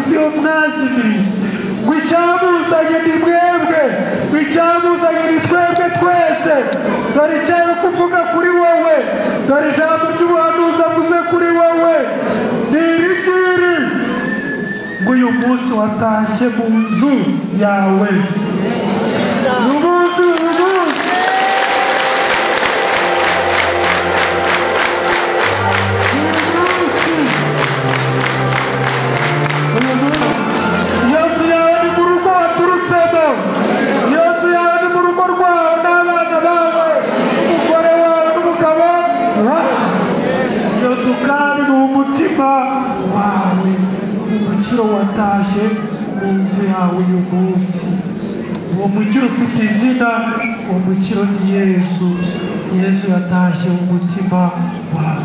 byo mwazimi wicamuzanye ni mwebwe wicamuzanye ni twebwe twese dore cyane kuvuga kuri wowe dore ijambo ry'ubuhanuzi avuze kuri wowe nirigiri ngo uyu munsi watashye mu nzu yawe watashe mu nzu yawe uyu munsi uwo mukiro ufite izina uwo mukiro ni Yesu yatashe mu mutima wawe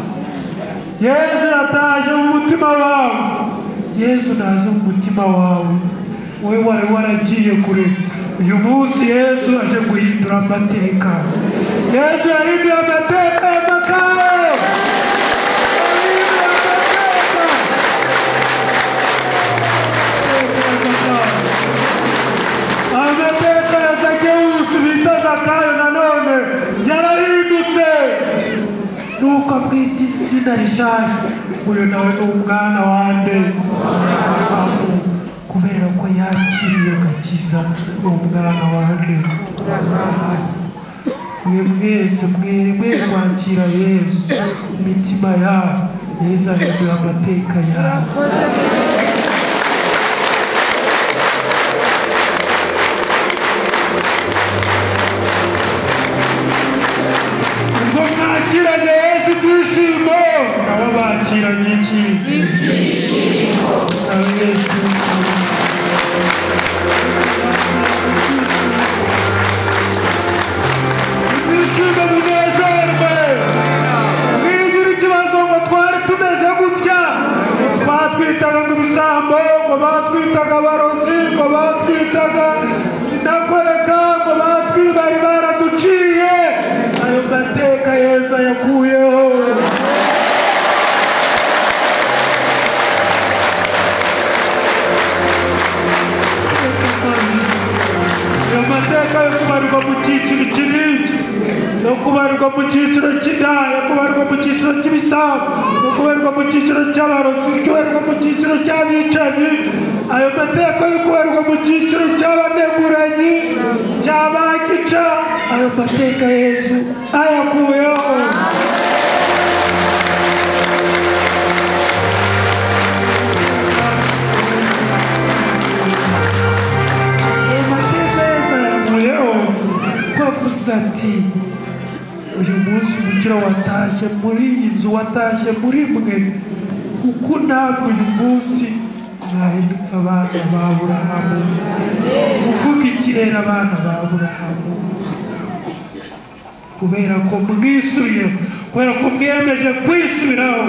Yesu yatashe mu mutima wawe Yesu naze mu mutima wawe wowe wari waragiye kure uyu munsi Yesu aje guhindura amateka Yesu yahinduye amateka y'amakaye amateka ya Zakewusi bita Zakayo nanone yarahindutse nuko amwita izina rishasha uyu nawe ni umwana wande kubera ko yakiriye agakiza umwana wande mwe mwese mwe kwakira Yesu imitima yawe Yesu ahindura amateka yawe bakiranye Yesu kwishimo nabo bakiranye iki ibyishimo Yesu ibyishimo binezerwe mwigira ikibazo ngo twari tumeze gutya batwitaga ngo ibisambo ngo batwitaga abarozi ngo batwitaga indakoreka ngo batwibari baraduciye ayo mateka Yesu yakuyeho ayo mateka yo kubarirwa mu cyiciro kinini yo kubarirwa mu cyiciro cy'indaya yo kubarirwa mu cyiciro cy'ibisambo yo kubarirwa mu cyiciro cy'abarozi yo kubarirwa mu cyiciro cy'abicanyi ayo mateka yo kubarirwa mu cyiciro cy'abaneguranyi cy'abagica ayo mateka Yesu ayakuyeho ayo mateka Yesu ayakuyeho kwavuze ati uyu munsi umukiro watashye muri iyi nzu watashye muri mwe kuko ntabwo uyu munsi mwahindutse abana ba Aburahamu kuvuga ikirere abana ba Aburahamu kubera ko mwisubiye kubera ko mwiyemeje kwisubiraho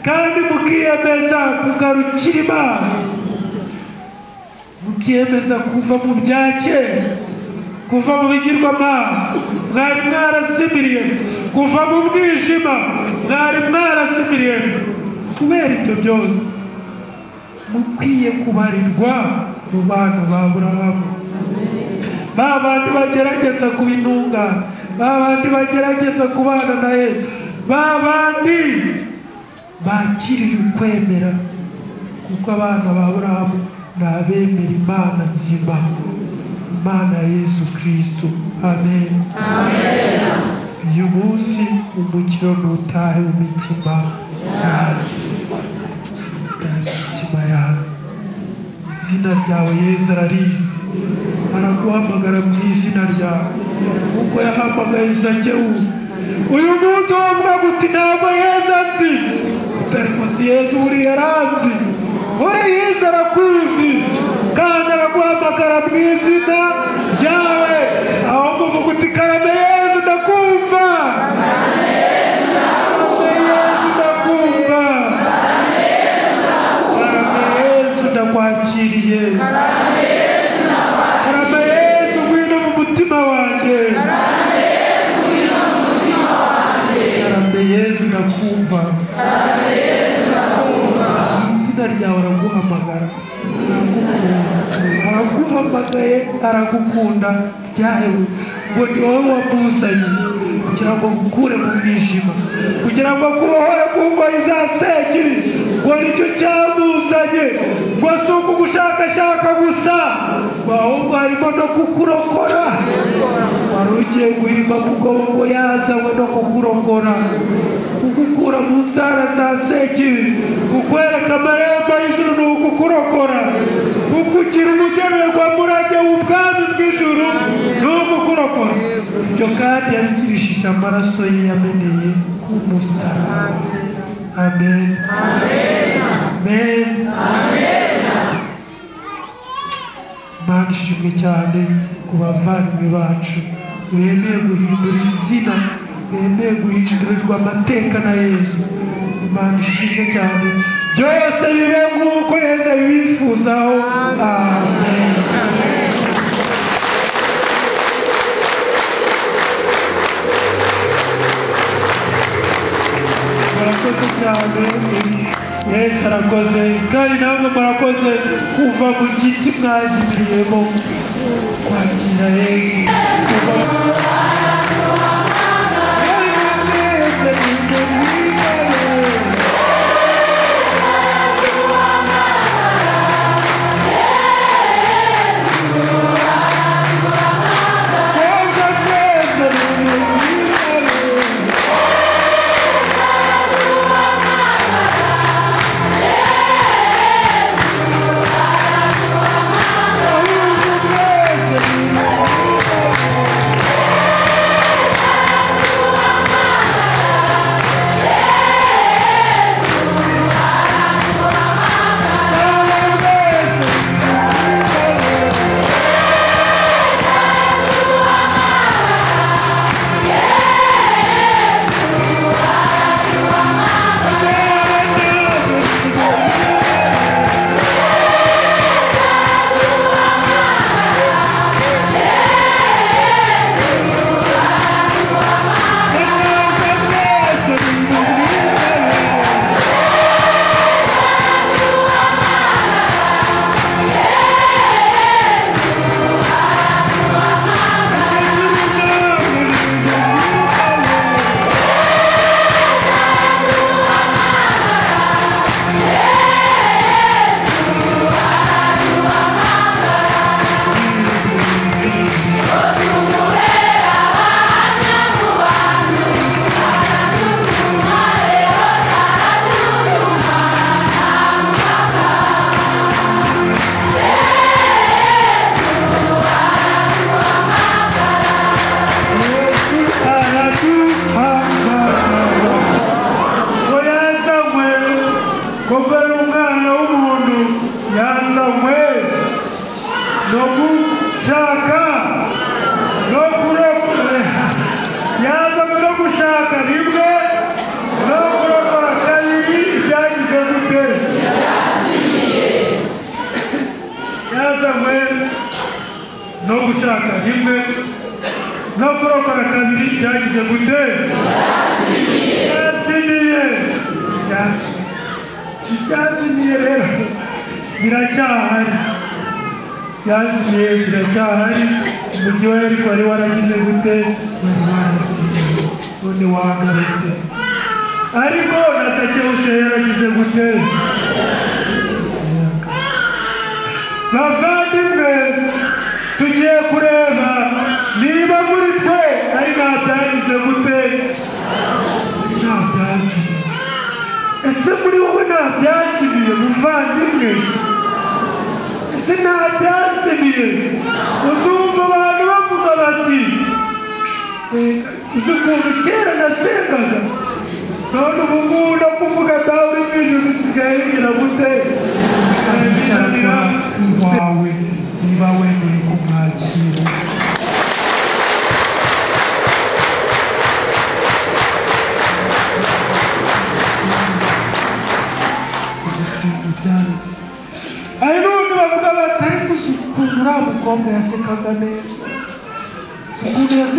kandi mukiyemeza kugarukira Imana mukiyemeza kuva mu bya kera kuva mu bigirwamana mwari mwarazimiriye kuva mu mwijima mwari mwarazimiriye kubera ibyo byose mukwiye kubarirwa mu bantu ba Aburahamu ba bandi bagerageza kubintungana ba bandi bagerageza kubana na Yesu ba bandi bakiriye ukwemera kuko abana ba Aburahamu ni abemera Imana nzima Imana ya Yesu Kristo amen uyu munsi umukiro nutahe mu mitima yawe izina ryawe Yesu ararizi araguhamagara mu izina ryawe kuko yahamagaye Zakewusi uyu munsi wavuga guti ntabwo Yesu anzi ariko si Yesu uri yaranzi uri Yesu arakuzi kandi araguhamagara mu izina ryawe ahubwo uvuga uti karame Yesu ndakumva ndakwakiriye karame Yesu ngwino mu mutima wanjye karame Yesu ndakumva izina ryawe araguhamagara araguhamagaye aragukunda byahewe ngo ni wowe wamuzanye kugira ngo gukure mu mwijima kugira ngo kubohore ku ngoyi za sekibi ngo nicyo cyamuzanye ngo si ukugushakashaka gusa ahubwo harimo no kukurokora wari ugiye guhimba kuko ngo yazanywe no kukurokora kugukura mu nzara za sekibi kukwereka amarembo y'ijuru ni ukukurokora kukugira umugenerwa murage w'ubwami bw'ijuru ni ukukurokora ibyo kandi yabigirishije amaraso ye yameneye ku musaraba amen amen Imana ishimwe cyane ku bavandimwe bacu bemeye guhindura izina bemeye guhindurirwa amateka na Yesu Imana ishimwe cyane byose bibe nk'uko Yesu abifuzaho amen murakoze cyane Yesu arakoze kandi namwe murakoze kuva mu giti mwazimiriyemo kwakira Yesu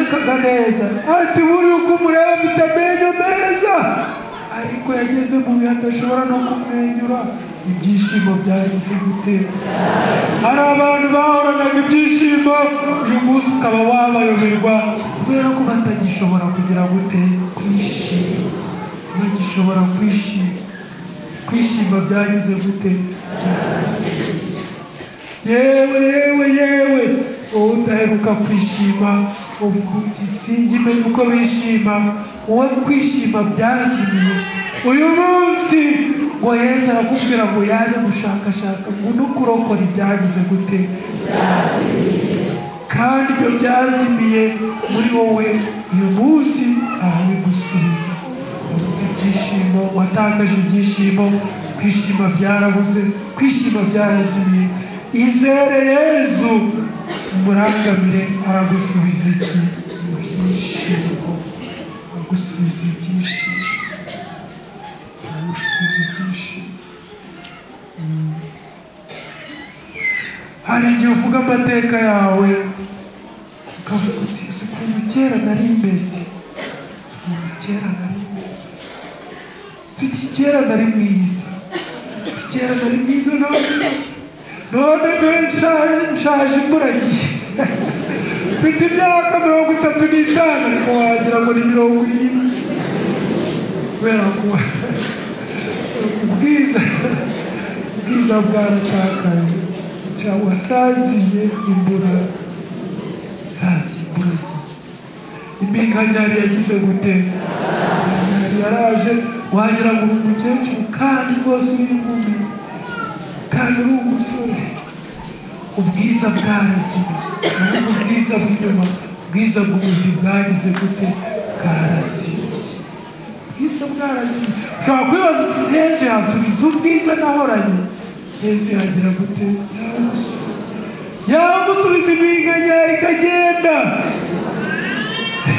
ati buri uko mureba mfite amenyo meza ariko yageze mu bihe adashobora no kumwenyura ibyishimo byagize gute. Hari abantu bahoranaga ibyishimo uyu munsi ukaba wabayoberwa kubera ko batagishobora kugira gute kwishima. Bagishobora kwishima byagize gute byarasibiye. Yewe wowe udaheruka kwishima uvuga uti singimenye uko bishima, wowe kwishima byazimiye uyu munsi ngo Yesu arakubwira ngo yaje gushakashaka ngo no kurokora ibyagize gute byazimiye. Kandi ibyo byazimiye muri wowe uyu munsi arabigusubiza. Ubuze ibyishimo, watakaje ibyishimo, kwishima byarabuze, kwishima byarazimiye. Izere Yesu, umurangamire, aragusubiza iki? Ibyishimo. Aragusubiza ibyishimo. Aragusubiza ibyishimo. Hari igihe uvuga amateka yawe ukavuga uti uzi ukuntu kera nari meze, kera nari mwiza, kera nari mwiza, kera nari mwiza, none nshaje imburagihe mfite imyaka 35 ariko wagira ngo ni 70 kubera ko ubwiza bwaratakaye cyangwa wasaziye imbura zasimburagiye. Iminkanyari yagize gute? Yaraje wagira ngo umukecuru kandi rwose uri inkumi kandi uri umusore. Ubwiza bwarazimiye, ubwiza bw'inyuma, ubwiza bw'umubiri bwagize gute? Bwarazimiye. Ubwiza bwarazimiye. Ushobora kwibaza uti Yesu yansubiza ubwiza nahoranye. Yesu yagira gute? Yagusubiza iminkanyari ikagenda,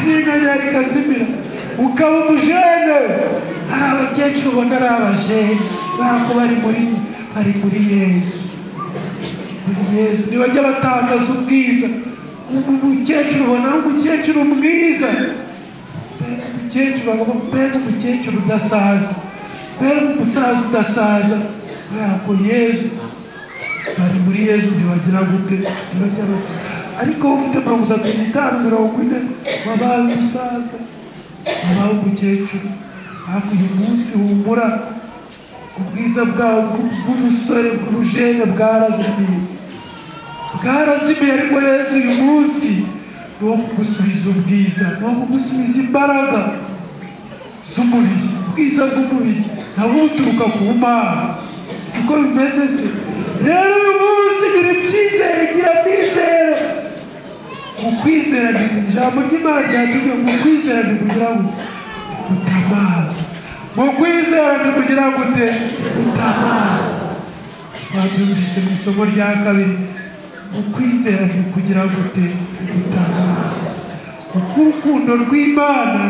iminkanyari ikazimira, ukaba umujene. Hari abakecuru ubona ari abajene bako bari muri Yesu. Muri Yesu ntibajya batakaza ubwiza. Umukecuru ubona ari umukecuru mwiza, umukecuru bavuga mbega umukecuru udasaza, mbega umusaza udasaza. Kubera ko Yesu bari muri Yesu ntibagira gute? Ntibajya basa. Ariko ufite 35, 40 wabaye umusaza, wabaye umukecuru. Ariko uyu munsi humura, ubwiza bwawe bw'ubusore bw'ubujene bwarazimiye, ariko Yesu uyu munsi ni uwo kugusubiza ubwiza, ni uwo kugusubiza imbaraga z'umubiri. Ubwiza bw'umubiri nabwo buturuka ku Mana, siko bimeze se? Rero uyu munsi gira ibyizere, gira kwizera. Ukwizera ni ijambo ry'Imana ryatubwiye ngo kwizera ni kugira ngo utamaza. Mu kwizera ni kugira ngo utamaza. Babyumvise mu isomo rya kabiri. Mu kwizera ni kugira ngo utamaza. Uko urukundo rw'Imana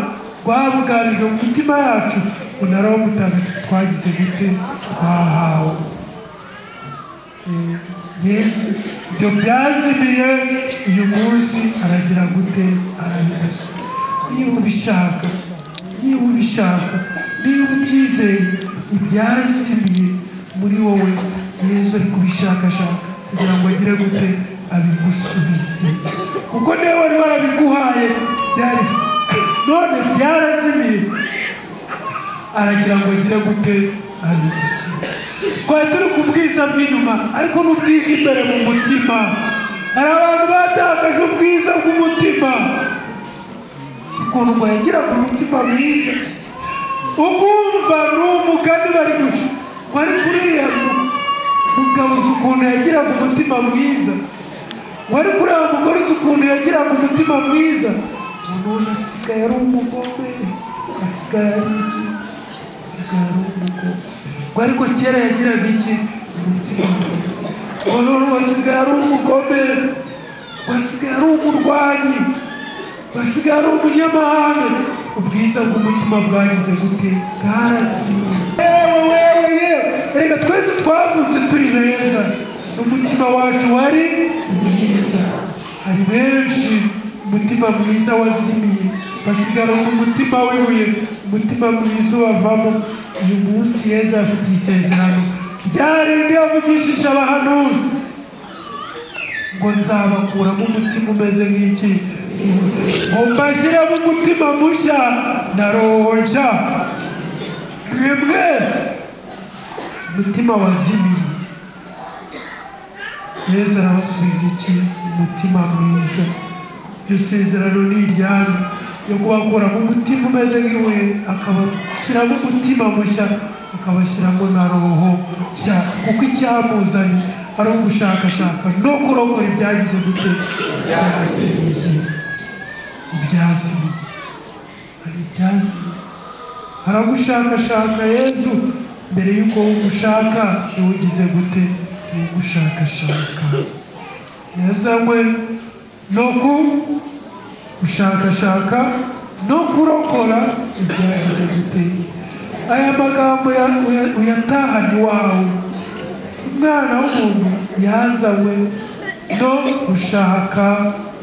rwabugarijwe mu mitima yacu, unaraho mutagatifu twagize gute? Twahawe. Yesu ibyo byazimiye uyu munsi aragira gute? Arabigusa. Niba ubishaka, niba ubyizeye, ibyazimiye muri wowe Yesu ari kubishakashaka kugira ngo agire gute? Abigusubize. Kuko niba wari warabiguhaye byari none byarazimiye, aragira ngo agire gute? Abigusubize. Twari turi ku bwiza bw'inyuma, ariko n'ubwiza imbere mu mutima. Hari abantu batakaje ubwiza bw'umutima. Ukuntu ngo yagira ku mutima mwiza, ukumva n'umugani bari guca wari kuriya mugabo uzi ukuntu yagira ku mutima mwiza, wari kuriya mugore uzi ukuntu yagira ku mutima mwiza. Umuntu asigaye ari umugome, asigaye ari iki? Asigaye ari umugome. Ariko kera yagiraga iki? Umutima mwiza. Umuntu wasigaye ari umugome, wasigaye ari umurwanyi, wasigaye ari umunyamahanga. Ubwiza bw'umutima bwagize gute? Bwarazimiye. Reka twese twavutse turi beza, umutima wacu wari mwiza. Hari benshi umutima mwiza wazimiye, basigara mu mutima w'ibuye, umutima mwiza wavamo. Uyu munsi Yesu afite isezerano ryari yavugishije abahanuzi ngo nzabakuramo umutima umeze nk'iki, ngo mbashyiremo umutima mushya na roho nshya. Mwe mwese umutima wazimiye, Yesu arabasubiza iki? Umutima mwiza. Iryo sezerano ni iryanyu yo kubakuramo umutima umeze nk'iwe, akabashyiramo umutima mushya, akabashyiramo na roho nshya, kuko icyamuzanye ari ugushakashaka no kurokora ibyagize gute, byazimiye. Ibyazimiye hari ibyazimiye, haragushakashaka Yesu mbere y'uko umushaka ugize gute, ugushakashaka. Yazanywe no gushakashaka no kurokora ibyagize gute. Aya magambo uyatahana iwawe. Umwana w'umuntu yazanywe no gushaka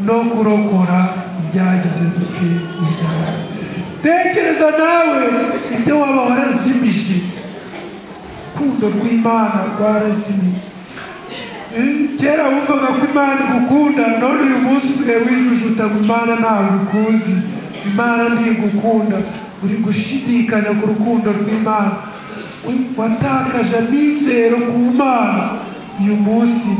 no kurokora ibyagize gute, ibyagize. Tekereza nawe ibyo waba warazimije. Urukundo rw'Imana rwarazimiye. Kera wumvaga ko Imana igukunda, none uyu munsi usigaye wijujuta ngo Imana ntawe ikuzi, Imana ntigukunda. Uri gushidikanya ku rukundo rw'Imana, watakaje amizero ku Mana. Uyu munsi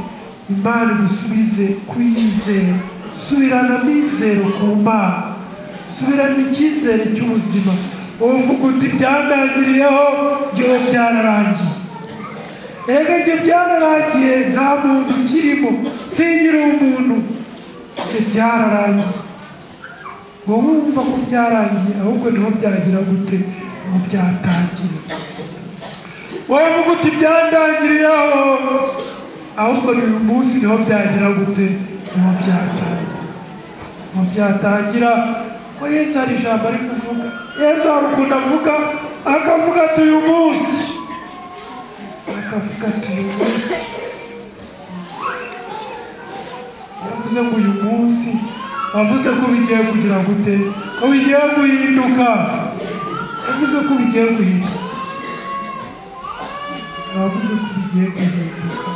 Imana igusubize kuyizera. Subirana amizero ku Mana, subirana icyizere cy'ubuzima. Uvuga uti byandangiriyeho, byo byararangiye. Ega byo byararangiye, nta muntu ukirimo, sinkiri umuntu, byo byararangiye. Ngo wumva ko byarangiye, ahubwo niho byagira gute, ngo byatangira. Wavuga uti byandangiriyeho, ahubwo uyu munsi niho byagira gute, niho byatangira. Niho byatangira. Ko Yesu hari ijambo ari kuvuga. Yesu hari ukuntu avuga, akavuga ati uyu munsi, akavuga ati uyu munsi. Yavuze ngo uyu munsi, avuze ko bigiye kugira gute, ko bigiye guhinduka. Yavuze ko bigiye guhinduka. Yavuze ko bigiye guhinduka,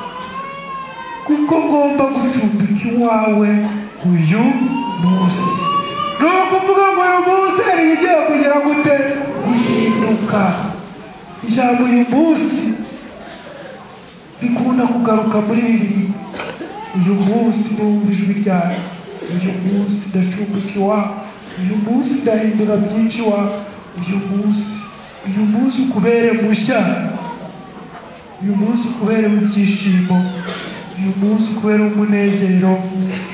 kuko ngomba gucumbika iwawe uyu munsi. Ni ukuvuga ngo uyu munsi hari igiye kugira gute, guhinduka. Ijambo uyu munsi bikunda kugaruka muri Bibiliya. Uyu munsi numva ijwi ryayo, uyu munsi ndacumbika iwawe, uyu munsi ndahindura byinshi iwawe, uyu munsi ukubere mushya, uyu munsi ukubere ibyishimo, uyu munsi ukubere umunezero,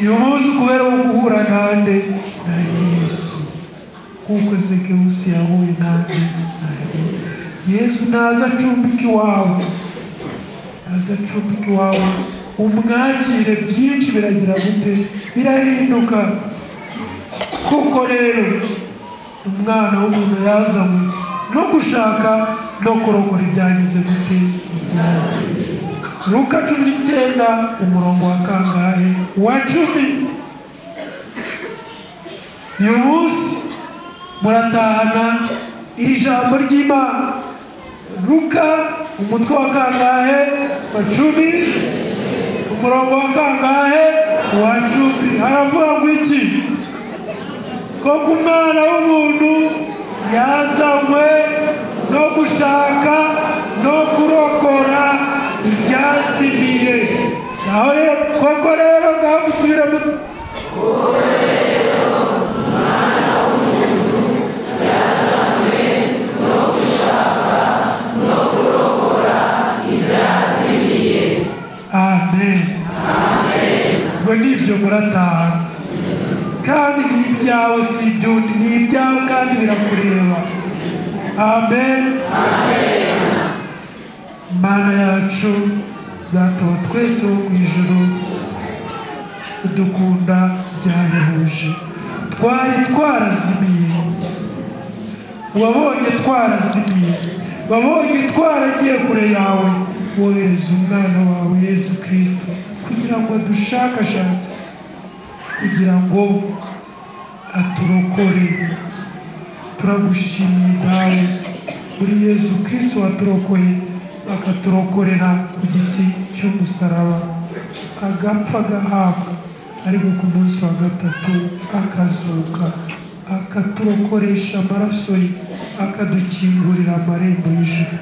uyu munsi ukubere wo guhura nande na Yesu, kuko Zekewusi yahuye nande na Yesu. Naza acumbika iwawe, naza acumbika iwawe, umwakire, byinshi biragira gute, birahinduka. Kuko rero umwana w'umuntu yazanywe no gushaka no kurokora ibyagize gute, ibyaze. Luka 19 umurongo wa kangahe, wa 10. Uyu munsi muratahana iri jambo ry'Imana. Luka umutwe wa kangahe, wa 10, umurongo wa kangahe, wa 10. Haravuga ngo iki? Ko ku mwana w'umuntu yazanywe no gushaka no kurokora ibyazimiye. Naho koko rero ngamusubira mu umwana w'umuntu yazanywe no gushaka no kurokora ibyazimiye. Amen. Amen. Ngo nibyo murataha, kandi ni ibyawe, si ibyundi, ni ibyawe kandi birakureba. Amen. Amen. Mana yacu, Data wa twese wo mu ijuru, udukunda byahebuje. Twari twarazimiye, wabonye twarazimiye, wabonye twaragiye kure yawe, wohereza umwana wawe Yesu Kristo kugira ngo dushakashake, kugira ngo aturokore. Turagushimiye nawe muri Yesu Kristo waturokoye, akaturokorera ku giti cy'umusaraba, agapfa agahabwa, ariko ku munsi wa gatatu akazuka, akaturokoresha amaraso ye, akadukingurira amarembo y'ijuru,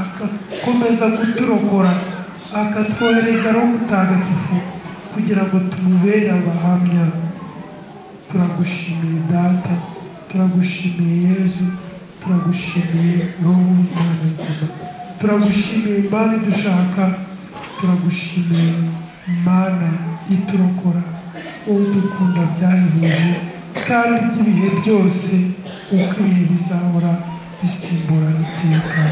agakomeza kuturokora, akatwohereza Roho Mutagatifu kugira ngo tumubere abahamya. Turagushimiye Data, turagushimiye Yezu, turagushimiye Roho w'Imana nzima, turagushimiye Imana idushaka, turagushimiye Mana iturokora, wowe udukunda byahebuje, kandi by'ibihe byose uko ibihe bizahora bisimburana iteka.